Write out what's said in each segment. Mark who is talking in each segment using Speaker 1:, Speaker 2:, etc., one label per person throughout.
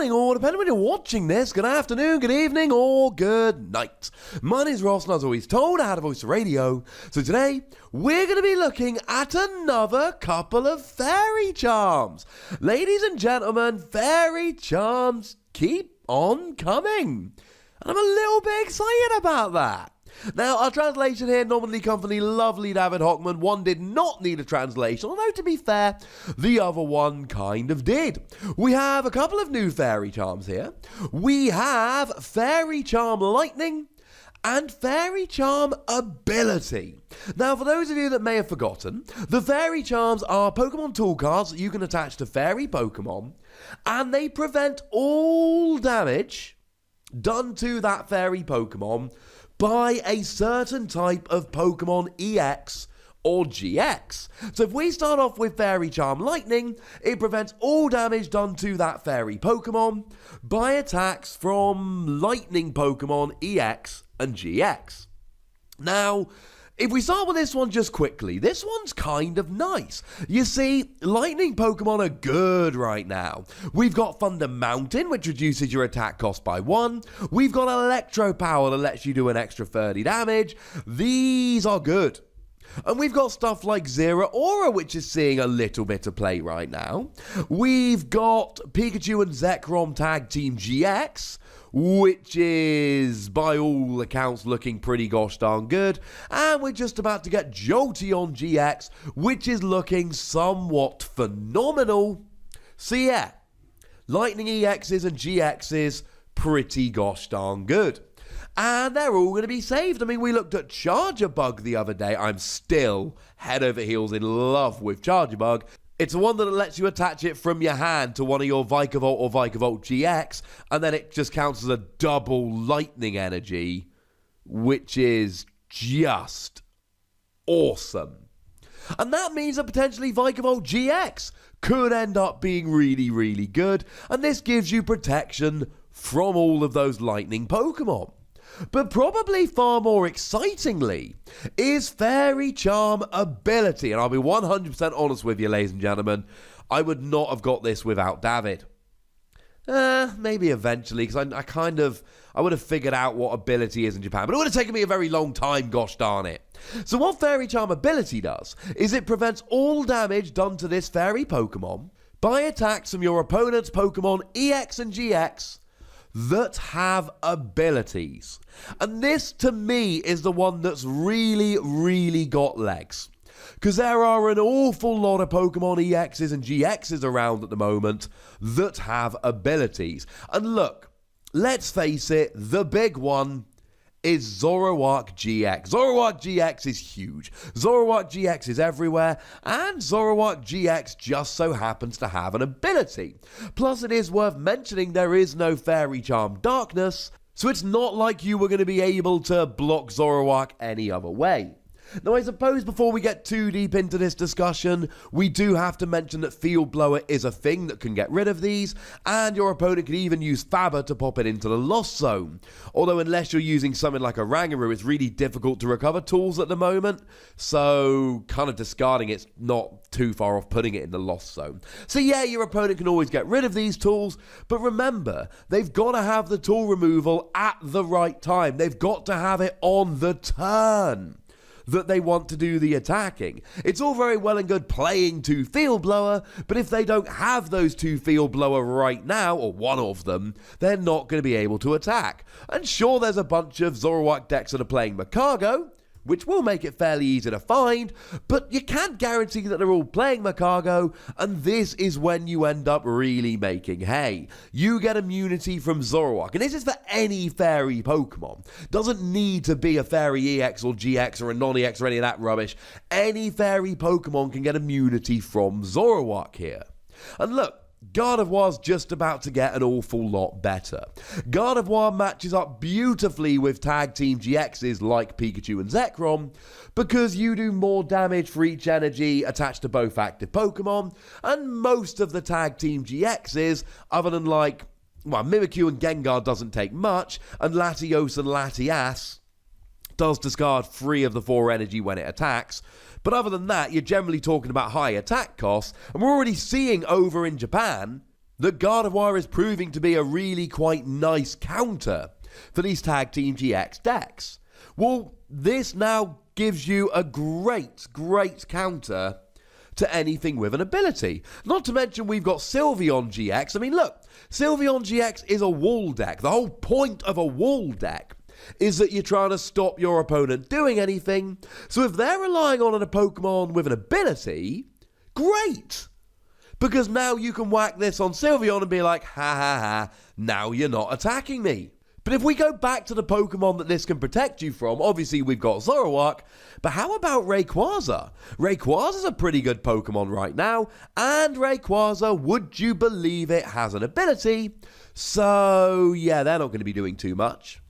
Speaker 1: morning, or depending when you're watching this, good afternoon, good evening, or good night. My name's Ross, and as always told, I had a voice of radio. So today, we're going to be looking at another couple of fairy charms. Ladies and gentlemen, fairy charms keep on coming. And I'm a little bit excited about that. Now, our translation here normally comes from the lovely David Hochmann. One did not need a translation, although to be fair, the other one kind of did. We have a couple of new fairy charms here. We have Fairy Charm Lightning and Fairy Charm Ability. Now, for those of you that may have forgotten, the Fairy Charms are Pokemon tool cards that you can attach to fairy Pokemon, and they prevent all damage done to that fairy Pokemon by a certain type of Pokemon EX or GX. So if we start off with Fairy Charm Lightning, it prevents all damage done to that fairy Pokemon by attacks from Lightning Pokemon EX and GX. Now, if we start with this one just quickly, this one's kind of nice. You see, Lightning Pokemon are good right now. We've got Thunder Mountain, which reduces your attack cost by 1. We've got Electro Power that lets you do an extra 30 damage. These are good. And we've got stuff like Zero Aura, which is seeing a little bit of play right now. We've got Pikachu and Zekrom Tag Team GX, which is, by all accounts, looking pretty gosh darn good. And we're just about to get Jolteon GX, which is looking somewhat phenomenal. So yeah, Lightning EXs and GXs, pretty gosh darn good. And they're all going to be saved. I mean, we looked at Charger Bug the other day. I'm still head over heels in love with Charger Bug. It's the one that lets you attach it from your hand to one of your Vikavolt or Vikavolt GX, and then it just counts as a double lightning energy, which is just awesome. And that means that potentially Vikavolt GX could end up being really, really good, and this gives you protection from all of those lightning Pokemon. But probably far more excitingly is Fairy Charm Ability. And I'll be 100% honest with you, ladies and gentlemen, I would not have got this without David. Maybe eventually, because I would have figured out what ability is in Japan. But it would have taken me a very long time, gosh darn it. So what Fairy Charm Ability does is it prevents all damage done to this fairy Pokemon by attacks from your opponent's Pokemon EX and GX that have abilities. And this, to me, is the one that's really, really got legs. Because there are an awful lot of Pokemon EXs and GXs around at the moment that have abilities. And look, let's face it, the big one is Zoroark GX. Zoroark GX is huge. Zoroark GX is everywhere, and Zoroark GX just so happens to have an ability. Plus, it is worth mentioning there is no Fairy Charm Darkness, so it's not like you were going to be able to block Zoroark any other way. Now, I suppose before we get too deep into this discussion, we do have to mention that Field Blower is a thing that can get rid of these, and your opponent can even use Faber to pop it into the Lost Zone. Although unless you're using something like a Rangaroo, it's really difficult to recover tools at the moment, so kind of discarding it's not too far off putting it in the Lost Zone. So yeah, your opponent can always get rid of these tools, but remember, they've got to have the tool removal at the right time. They've got to have it on the turn that they want to do the attacking. It's all very well and good playing 2 Field Blower, but if they don't have those 2 Field Blower right now, or one of them, they're not going to be able to attack. And sure, there's a bunch of Zoroark decks that are playing Macargo, which will make it fairly easy to find, but you can't guarantee that they're all playing Macargo, and this is when you end up really making hay. You get immunity from Zoroark, and this is for any fairy Pokemon. Doesn't need to be a fairy EX or GX or a non-EX or any of that rubbish. Any fairy Pokemon can get immunity from Zoroark here. And look, Gardevoir's just about to get an awful lot better. Gardevoir matches up beautifully with Tag Team GXs like Pikachu and Zekrom because you do more damage for each energy attached to both active Pokemon, and most of the Tag Team GXs, other than Mimikyu and Gengar doesn't take much, and Latios and Latias does discard 3 of the 4 energy when it attacks. But other than that, you're generally talking about high attack costs, and we're already seeing over in Japan that Gardevoir is proving to be a really quite nice counter for these Tag Team GX decks. Well, this now gives you a great counter to anything with an ability. Not to mention we've got Sylveon GX. I mean, look, Sylveon GX is a wall deck. The whole point of a wall deck is that you're trying to stop your opponent doing anything. So if they're relying on a Pokemon with an ability, great! Because now you can whack this on Sylveon and be like, ha ha ha, now you're not attacking me. But if we go back to the Pokemon that this can protect you from, obviously we've got Zoroark, but how about Rayquaza? Rayquaza's a pretty good Pokemon right now, and Rayquaza, would you believe it, has an ability, so yeah, they're not going to be doing too much.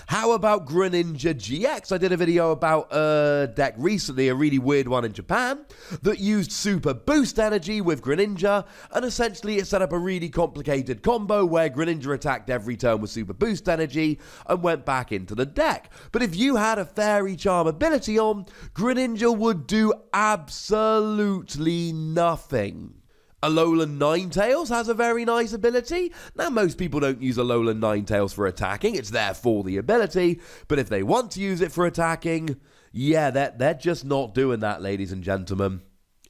Speaker 1: How about Greninja GX? I did a video about a deck recently, a really weird one in Japan, that used Super Boost Energy with Greninja, and essentially it set up a really complicated combo where Greninja attacked every turn with Super Boost Energy and went back into the deck. But if you had a Fairy Charm ability on, Greninja would do absolutely nothing. Alolan Ninetales has a very nice ability. Now, most people don't use Alolan Ninetales for attacking. It's there for the ability. But if they want to use it for attacking, yeah, they're just not doing that, ladies and gentlemen.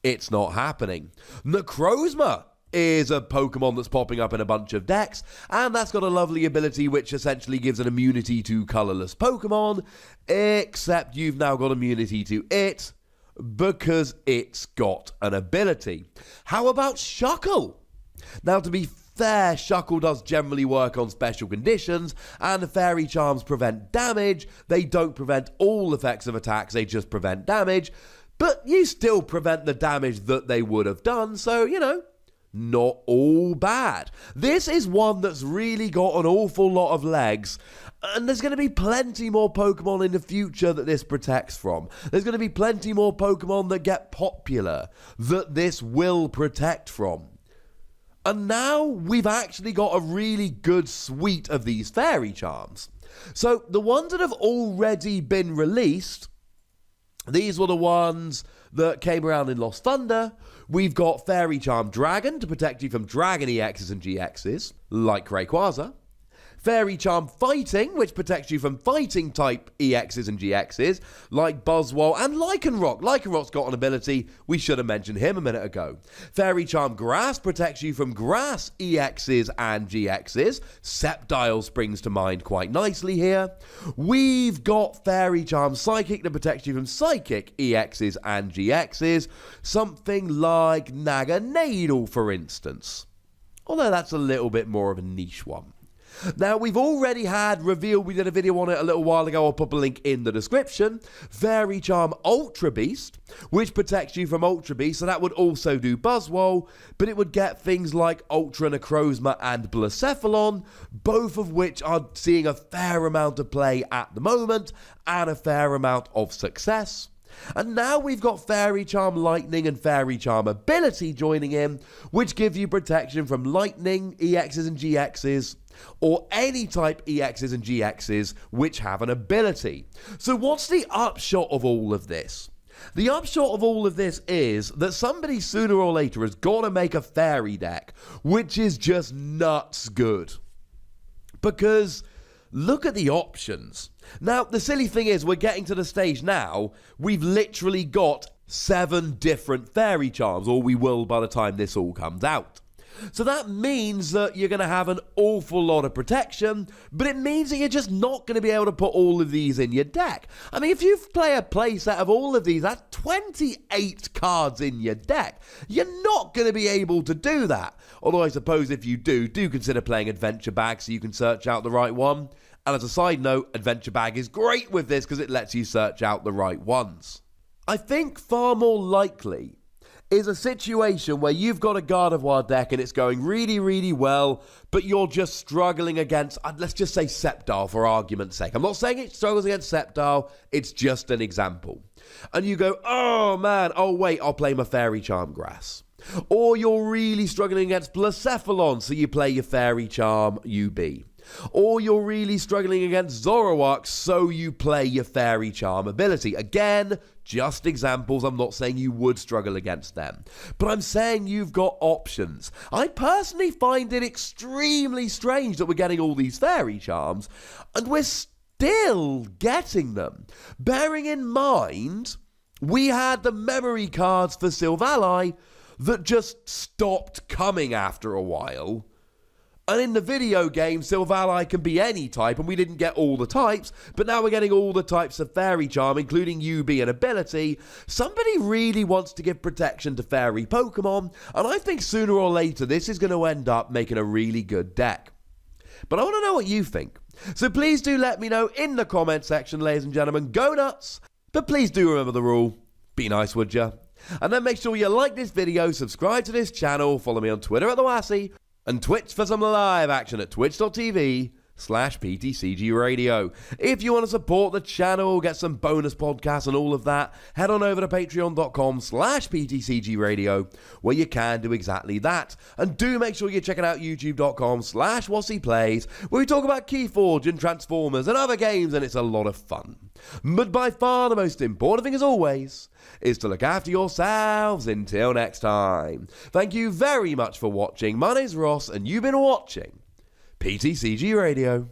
Speaker 1: It's not happening. Necrozma is a Pokemon that's popping up in a bunch of decks, and that's got a lovely ability which essentially gives an immunity to colorless Pokemon, except you've now got immunity to it, because it's got an ability. How about Shuckle? Now, to be fair, Shuckle does generally work on special conditions, and the Fairy Charms prevent damage. They don't prevent all effects of attacks, they just prevent damage, but you still prevent the damage that they would have done, so, you know, not all bad. This is one that's really got an awful lot of legs, and there's going to be plenty more Pokemon in the future that this protects from. There's going to be plenty more Pokemon that get popular that this will protect from. And now we've actually got a really good suite of these Fairy Charms. So the ones that have already been released, these were the ones that came around in Lost Thunder. We've got Fairy Charm Dragon to protect you from Dragon EXs and GXs, like Rayquaza. Fairy Charm Fighting, which protects you from fighting type EXs and GXs, like Buzzwole and Lycanroc. Lycanroc's got an ability, we should have mentioned him a minute ago. Fairy Charm Grass protects you from Grass EXs and GXs. Sceptile springs to mind quite nicely here. We've got Fairy Charm Psychic that protects you from Psychic EXs and GXs. Something like Naganadel, for instance. Although that's a little bit more of a niche one. Now, we've already had revealed, we did a video on it a little while ago, I'll put a link in the description, Fairy Charm Ultra Beast, which protects you from Ultra Beast, so that would also do Buzzwole, but it would get things like Ultra Necrozma and Blacephalon, both of which are seeing a fair amount of play at the moment, and a fair amount of success. And now we've got Fairy Charm Lightning and Fairy Charm Ability joining in, which give you protection from Lightning, EXs and GXs, or any type EXs and GXs which have an ability. So what's the upshot of all of this? The upshot of all of this is that somebody sooner or later has got to make a fairy deck which is just nuts good. Because look at the options. Now, the silly thing is, we're getting to the stage now, we've literally got 7 different Fairy Charms, or we will by the time this all comes out. So that means that you're going to have an awful lot of protection, but it means that you're just not going to be able to put all of these in your deck. I mean, if you play a playset of all of these, that's 28 cards in your deck. You're not going to be able to do that. Although I suppose if you do consider playing Adventure Bag so you can search out the right one. And as a side note, Adventure Bag is great with this because it lets you search out the right ones. I think far more likely is a situation where you've got a Gardevoir deck and it's going really, really well, but you're just struggling against, let's just say Sceptile for argument's sake. I'm not saying it struggles against Sceptile, it's just an example. And you go, oh man, oh wait, I'll play my Fairy Charm Grass. Or you're really struggling against Blacephalon, so you play your Fairy Charm UB. Or you're really struggling against Zoroark, so you play your Fairy Charm ability. Again, just examples. I'm not saying you would struggle against them, but I'm saying you've got options. I personally find it extremely strange that we're getting all these Fairy Charms, and we're still getting them. Bearing in mind, we had the memory cards for Silvally that just stopped coming after a while. And in the video game, Silvally can be any type, and we didn't get all the types, but now we're getting all the types of Fairy Charm, including UB and Ability. Somebody really wants to give protection to Fairy Pokemon, and I think sooner or later this is going to end up making a really good deck. But I want to know what you think. So please do let me know in the comment section, ladies and gentlemen. Go nuts! But please do remember the rule. Be nice, would ya? And then make sure you like this video, subscribe to this channel, follow me on Twitter at @TheWassy, and Twitch for some live action at twitch.tv/PTCGRadio. If you want to support the channel, get some bonus podcasts and all of that, head on over to patreon.com/PTCGRadio, where you can do exactly that. And do make sure you're checking out youtube.com/WassyPlays, where we talk about Keyforge and Transformers and other games, and it's a lot of fun. But by far the most important thing, as always, is to look after yourselves until next time. Thank you very much for watching. My name's Ross, and you've been watching PTCG Radio.